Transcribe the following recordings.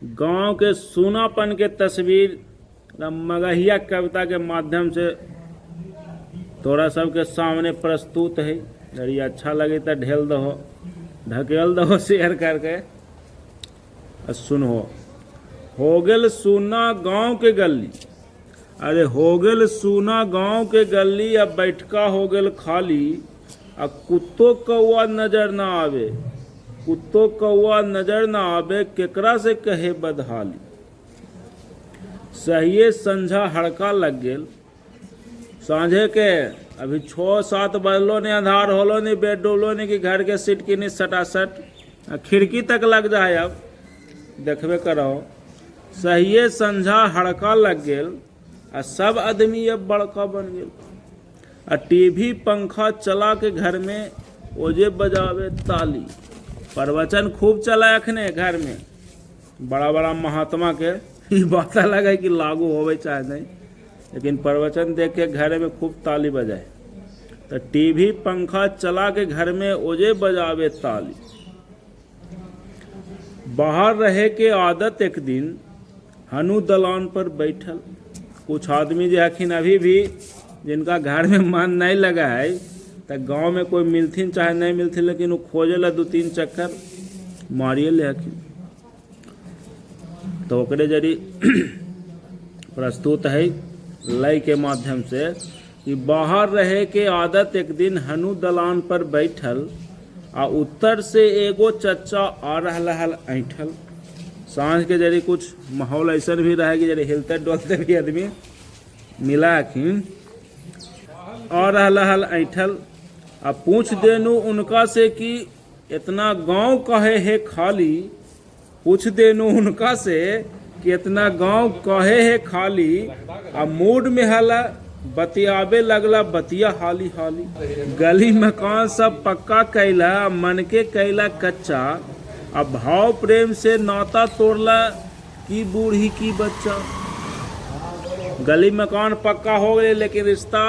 गांव के सूनापन के तस्वीर मगहिया कविता के माध्यम से तोरा सबके सामने प्रस्तुत है। यदि अच्छा लगे तो ढेल दहो, ढकेल दहो शेयर करके। सुनो, हो गेल सूना गांव के गली, अरे हो गेल सूना गांव के गली, अब बैठका हो गेल खाली। अब कुत्तो कौआ नजर ना आवे, कुत्तो कौआ नजर ना आवे, केकरा से कहे बदहाली। सहिए संझा हड़का लग गेल, सांझे के अभी 6-7 बजलो नहीं, अंधार होलो नहीं, बेड डोलो नहीं कि घर के सीट की नहीं सटासट खिड़की तक लग जाए। अब देखबे करो, सहिए संझा हड़का लग गेल, आ सब आदमी अब बड़का बन गेल। आ टीवी पंखा चला के घर में ओजे बजावे ताली। प्रवचन खूब चला अखने घर में, बड़ा बड़ा महात्मा के ई बात अलग है कि लागू होवे चाहे नहीं, लेकिन प्रवचन देख के घर में खूब ताली बजाए। तो टीवी पंखा चला के घर में ओजे बजावे ताली। बाहर रहे के आदत एक दिन हनु दलान पर बैठल। कुछ आदमी जो हखिन अभी भी जिनका घर में मन नहीं लगा है, तो गांव में कोई मिलथिन चाहे नहीं मिलथिन, लेकिन वो खोजे ला 2-3 चक्कर मारिए ले हखिन। तो ओकरे जरी प्रस्तुत है लय के माध्यम से कि बाहर रहे के आदत एक दिन हनु दलान पर बैठल, आ उत्तर से एगो चच्चा आ रहल ऐठल। सांझ के जरी कुछ माहौल ऐसा भी रहे कि जरी हिलते डोलते भी आदमी मिला हखिन। आ रहल ऐठल, आ पूछ देनु उनका से कि इतना गांव कहे है खाली। पूछ देनु उनका से कि इतना गांव कहे है खाली। आ मूड में हला बतियाबे लगला बतिया हाली हाली। गली मकान सब पक्का कैला, मन के कैला कच्चा। अब भाव प्रेम से नाता तोड़ला की बूढ़ी की बच्चा। गली मकान पक्का हो गए, लेकिन रिश्ता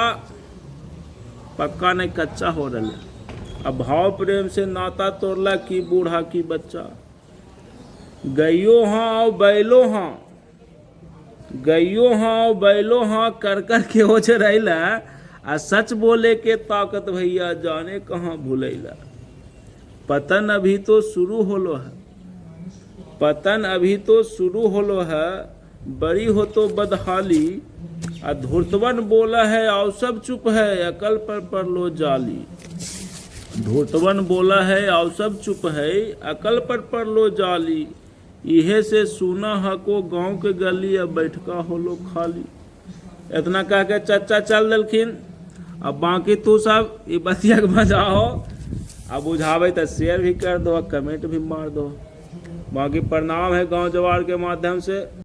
पक्का नहीं कच्चा हो रहा। अब भाव प्रेम से नाता तोड़ला की बूढ़ा की बच्चा। गैयो हाँ और बैलो हाँ, गैयो हाँ और बैलो हाँ कर कर के ओझ रहिला। आ सच बोले के ताकत भैया जाने कहाँ भूलैला। पतन अभी तो शुरू होलो है, पतन अभी तो शुरू होलो है, बड़ी हो तो बदहाली। आ धूर्तवन बोला है और सब चुप है, अकल पर लो जाली। धूर्तवन बोला है और सब चुप है, अकल पर लो जाली। इहे से सुना हको गांव के गली, अब बैठका होलो खाली। इतना कह के चच्चा चल दिलखिन। अब बाकी तू सब ये बतिया के बजाओ, अब बुझावे तो शेयर भी कर दो, कमेंट भी मार दो। बाकी प्रणाम है गांव जवार के माध्यम से।